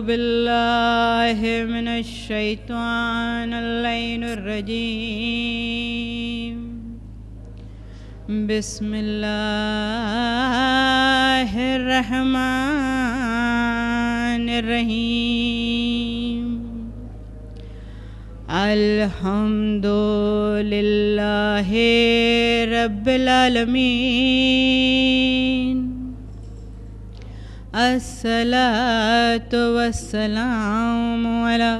بالله من الشيطان اللعين الرجيم. بسم الله الرحمن الرحيم. الحمد لله رب العالمين. الصلاة والسلام على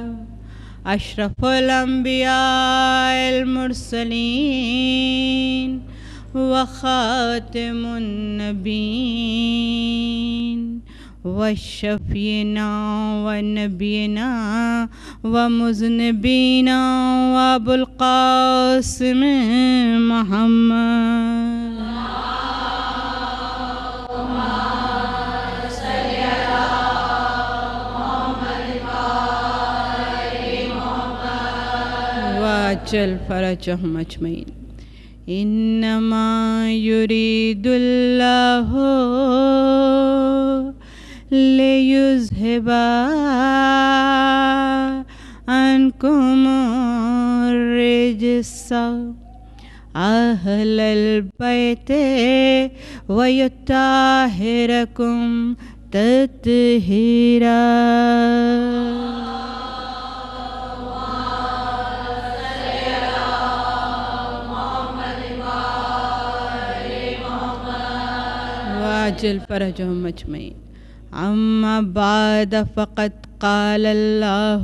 أشرف الأنبياء المرسلين وخاتم النبيين وشفينا ونبينا ومذنبينا وأبو القاسم محمد. وعجل فرجهم أجمعين. إنما يريد الله ليذهب عنكم الرجس أهل البيت ويطهركم تطهيرا. وعجل فرجهم أجمعين. أما بعد فقد قال الله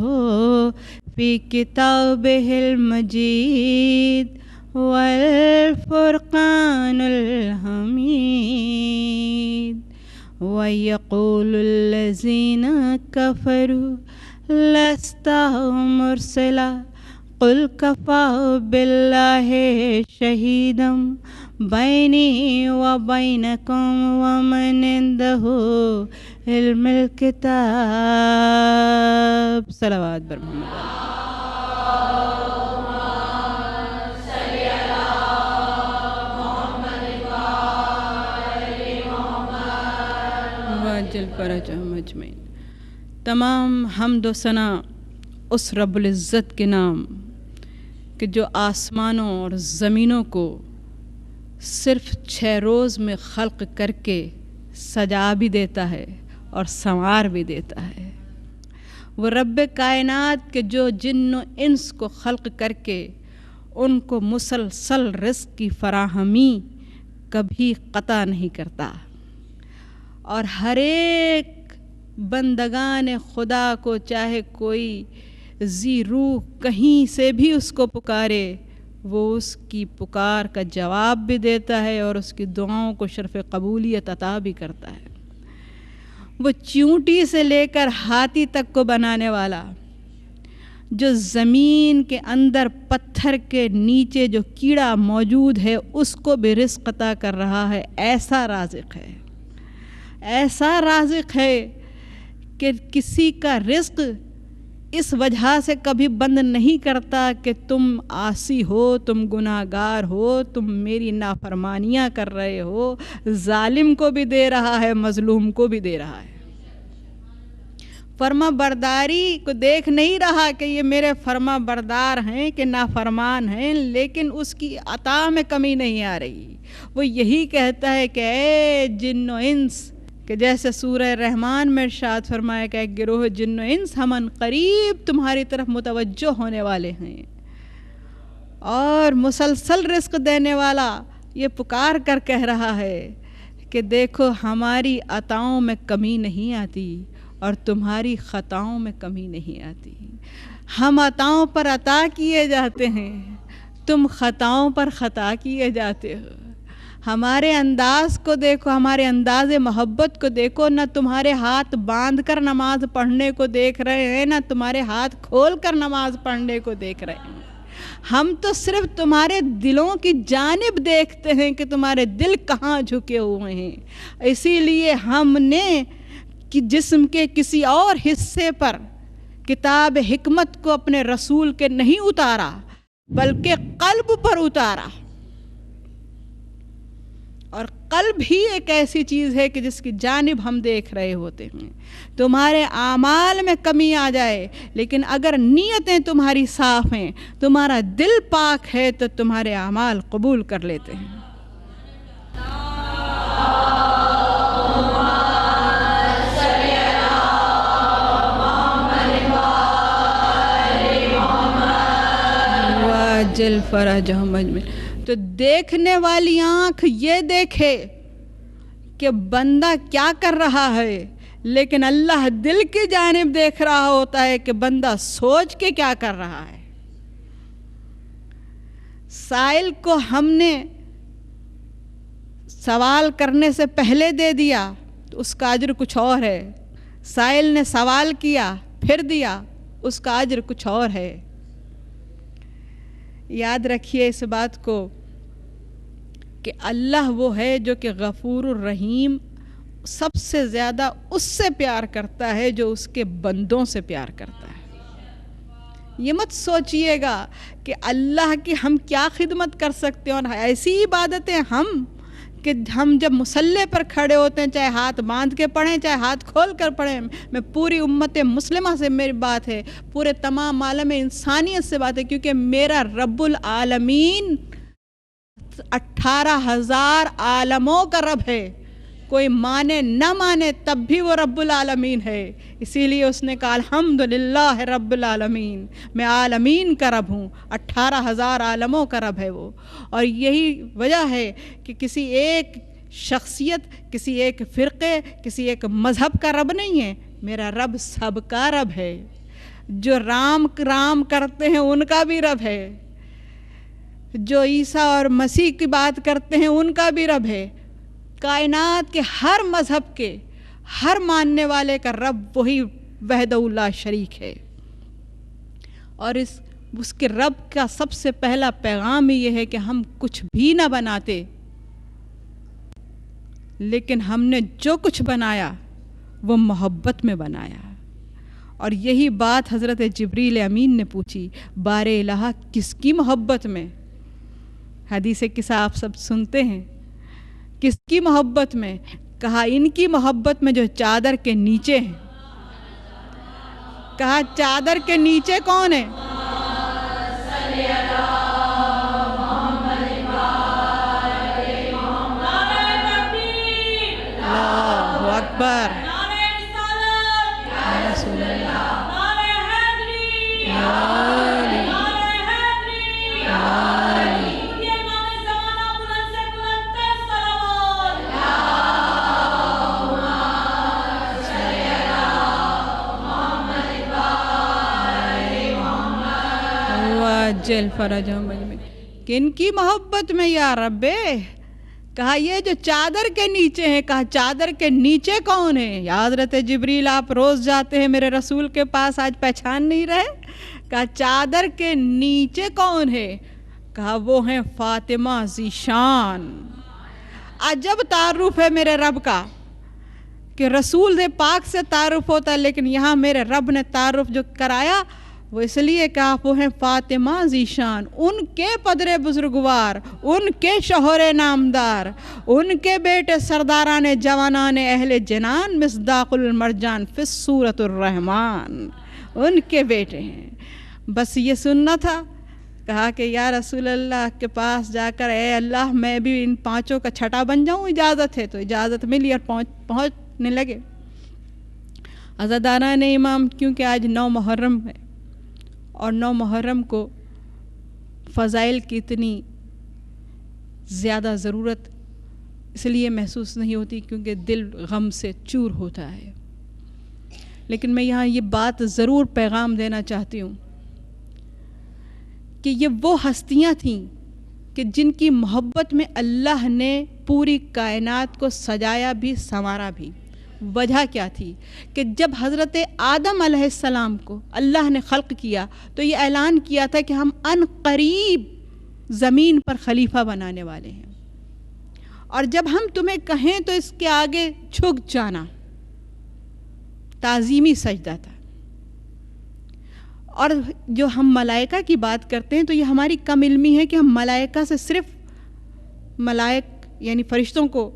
في كتابه المجيد والفرقان الحميد. ويقول الذين كفروا لست مرسلا قل كفى بالله شهيدا بيني وبينكم ومن عنده علم الكتاب. صلوات بر محمد. واجل فرجهم اجمعین. تمام حمد و ثنا اس رب العزت کے نام کہ جو آسمانوں اور زمینوں کو صرف 6 روز میں خلق کر کے سجا بھی دیتا ہے اور سنوار بھی دیتا ہے. وہ رب کائنات کے جو جن و انس کو خلق کر کے ان کو مسلسل رزق کی فراہمی کبھی قطع نہیں کرتا، اور ہر ایک بندگان خدا کو چاہے کوئی ذی روح کہیں سے بھی اس کو پکارے وہ اس کی پکار کا جواب بھی دیتا ہے اور اس کی دعاؤں کو شرف قبولیت عطا بھی کرتا ہے. وہ چیونٹی سے لے کر ہاتھی تک کو بنانے والا، جو زمین کے اندر پتھر کے نیچے جو کیڑا موجود ہے اس کو بھی رزق عطا کر رہا ہے. ایسا رازق ہے، ایسا رازق ہے کہ کسی کا رزق اس وجہ سے کبھی بند نہیں کرتا کہ تم عاصی ہو، تم گناہ گار ہو، تم میری نافرمانیاں کر رہے ہو. ظالم کو بھی دے رہا ہے، مظلوم کو بھی دے رہا ہے. فرما برداری کو دیکھ نہیں رہا کہ یہ میرے فرما بردار ہیں کہ نافرمان ہیں، لیکن اس کی عطا میں کمی نہیں آ رہی. وہ یہی کہتا ہے کہ اے جن و انس، کہ جیسے سورہ رحمان میں ارشاد فرمایا کہ ایک گروہ جن و انس ہم ان قریب تمہاری طرف متوجہ ہونے والے ہیں. اور مسلسل رزق دینے والا یہ پکار کر کہہ رہا ہے کہ دیکھو ہماری عطاؤں میں کمی نہیں آتی اور تمہاری خطاؤں میں کمی نہیں آتی. ہم عطاؤں پر عطا کیے جاتے ہیں، تم خطاؤں پر خطا کیے جاتے ہو. ہمارے انداز کو دیکھو، ہمارے انداز محبت کو دیکھو. نہ تمہارے ہاتھ باندھ کر نماز پڑھنے کو دیکھ رہے ہیں، نہ تمہارے ہاتھ کھول کر نماز پڑھنے کو دیکھ رہے ہیں. ہم تو صرف تمہارے دلوں کی جانب دیکھتے ہیں کہ تمہارے دل کہاں جھکے ہوئے ہیں. اسی لیے ہم نے جسم کے کسی اور حصے پر کتاب حکمت کو اپنے رسول کے نہیں اتارا بلکہ قلب پر اتارا. اور قلب ہی ایک ایسی چیز ہے کہ جس کی جانب ہم دیکھ رہے ہوتے ہیں. تمہارے اعمال میں کمی آ جائے لیکن اگر نیتیں تمہاری صاف ہیں، تمہارا دل پاک ہے، تو تمہارے اعمال قبول کر لیتے ہیں. واجل فرجہم اجمعین. تو دیکھنے والی آنکھ یہ دیکھے کہ بندہ کیا کر رہا ہے، لیکن اللہ دل کی جانب دیکھ رہا ہوتا ہے کہ بندہ سوچ کے کیا کر رہا ہے. سائل کو ہم نے سوال کرنے سے پہلے دے دیا تو اس کا اجر کچھ اور ہے. سائل نے سوال کیا پھر دیا، اس کا اجر کچھ اور ہے. یاد رکھیے اس بات کو کہ اللہ وہ ہے جو کہ غفور الرحیم، سب سے زیادہ اس سے پیار کرتا ہے جو اس کے بندوں سے پیار کرتا ہے. یہ مت سوچئے گا کہ اللہ کی ہم کیا خدمت کر سکتے ہیں، اور ایسی عبادتیں ہم کہ ہم جب مصلی پر کھڑے ہوتے ہیں چاہے ہاتھ باندھ کے پڑھیں چاہے ہاتھ کھول کر پڑھیں. میں پوری امت مسلمہ سے میری بات ہے، پورے تمام عالم انسانیت سے بات ہے، کیونکہ میرا رب العالمین 18,000 عالموں کا رب ہے. کوئی مانے نہ مانے تب بھی وہ رب العالمین ہے. اسی لیے اس نے کہا الحمدللہ رب العالمین، میں عالمین کا رب ہوں. 18,000 عالموں کا رب ہے وہ. اور یہی وجہ ہے کہ کسی ایک شخصیت، کسی ایک فرقے، کسی ایک مذہب کا رب نہیں ہے. میرا رب سب کا رب ہے. جو رام کرتے ہیں ان کا بھی رب ہے، جو عیسیٰ اور مسیح کی بات کرتے ہیں ان کا بھی رب ہے. کائنات کے ہر مذہب کے ہر ماننے والے کا رب وہی وحدہ لا شریک ہے. اور اس کے رب کا سب سے پہلا پیغام یہ ہے کہ ہم کچھ بھی نہ بناتے، لیکن ہم نے جو کچھ بنایا وہ محبت میں بنایا. اور یہی بات حضرت جبریل امین نے پوچھی، بار الہ کس کی محبت میں؟ حدیث قصہ آپ سب سنتے ہیں، کس کی محبت میں؟ کہا ان کی محبت میں جو چادر کے نیچے ہیں. کہا چادر کے نیچے کون ہے؟ اللہ اکبر. جل فرجہم اجمعین. کن کی محبت میں یا رب؟ کہا یہ جو چادر کے نیچے ہیں. کہا چادر کے نیچے کون ہے؟ یا حضرت جبریل آپ روز جاتے ہیں میرے رسول کے پاس، آج پہچان نہیں رہے؟ کہا چادر کے نیچے کون ہے؟ کہا وہ ہیں فاطمہ ذیشان. عجب تعارف ہے میرے رب کا کہ رسول پاک سے تعارف ہوتا ہے، لیکن یہاں میرے رب نے تعارف جو کرایا وہ اس لیے کہا وہ ہیں فاطمہ ذیشان. ان کے پدرے بزرگوار، ان کے شوہر نامدار، ان کے بیٹے سرداران جوانان اہل جنان، مصداق المرجان فی سورۃ الرحمن، ان کے بیٹے ہیں. بس یہ سننا تھا. کہا کہ یا رسول اللہ کے پاس جا کر اے اللہ میں بھی ان پانچوں کا چھٹا بن جاؤں. اجازت ہے؟ تو اجازت ملی اور پہنچنے لگے. عزاداران امام، کیونکہ آج 9 محرم ہے اور 9 محرم کو فضائل کی اتنی زیادہ ضرورت اس لیے محسوس نہیں ہوتی کیونکہ دل غم سے چور ہوتا ہے. لیکن میں یہاں یہ بات ضرور پیغام دینا چاہتی ہوں کہ یہ وہ ہستیاں تھیں کہ جن کی محبت میں اللہ نے پوری کائنات کو سجایا بھی سنوارا بھی. وجہ کیا تھی کہ جب حضرت آدم علیہ السلام کو اللہ نے خلق کیا تو یہ اعلان کیا تھا کہ ہم ان قریب زمین پر خلیفہ بنانے والے ہیں، اور جب ہم تمہیں کہیں تو اس کے آگے جھک جانا تعظیمی سجدہ تھا. اور جو ہم ملائکہ کی بات کرتے ہیں تو یہ ہماری کم علمی ہے کہ ہم ملائکہ سے صرف ملائک یعنی فرشتوں کو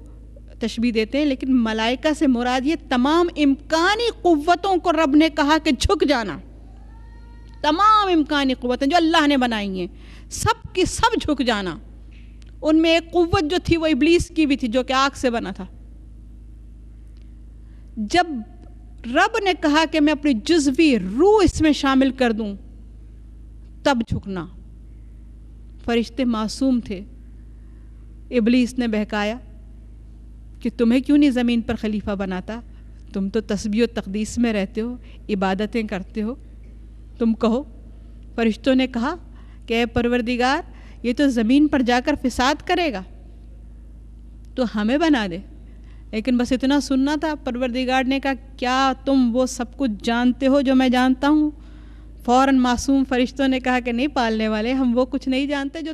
تشبیہ دیتے ہیں، لیکن ملائکہ سے مراد یہ تمام امکانی قوتوں کو رب نے کہا کہ جھک جانا. تمام امکانی قوتیں جو اللہ نے بنائی ہیں سب کی سب جھک جانا. ان میں ایک قوت جو تھی وہ ابلیس کی بھی تھی جو کہ آگ سے بنا تھا. جب رب نے کہا کہ میں اپنی جزوی روح اس میں شامل کر دوں تب جھکنا. فرشتے معصوم تھے. ابلیس نے بہکایا کہ تمہیں کیوں نہیں زمین پر خلیفہ بناتا، تم تو تسبیح و تقدیس میں رہتے ہو، عبادتیں کرتے ہو، تم کہو. فرشتوں نے کہا کہ اے پروردگار یہ تو زمین پر جا کر فساد کرے گا، تو ہمیں بنا دے. لیکن بس اتنا سننا تھا. پروردگار نے کہا کیا تم وہ سب کچھ جانتے ہو جو میں جانتا ہوں؟ فوراً معصوم فرشتوں نے کہا کہ نہیں پالنے والے، ہم وہ کچھ نہیں جانتے جو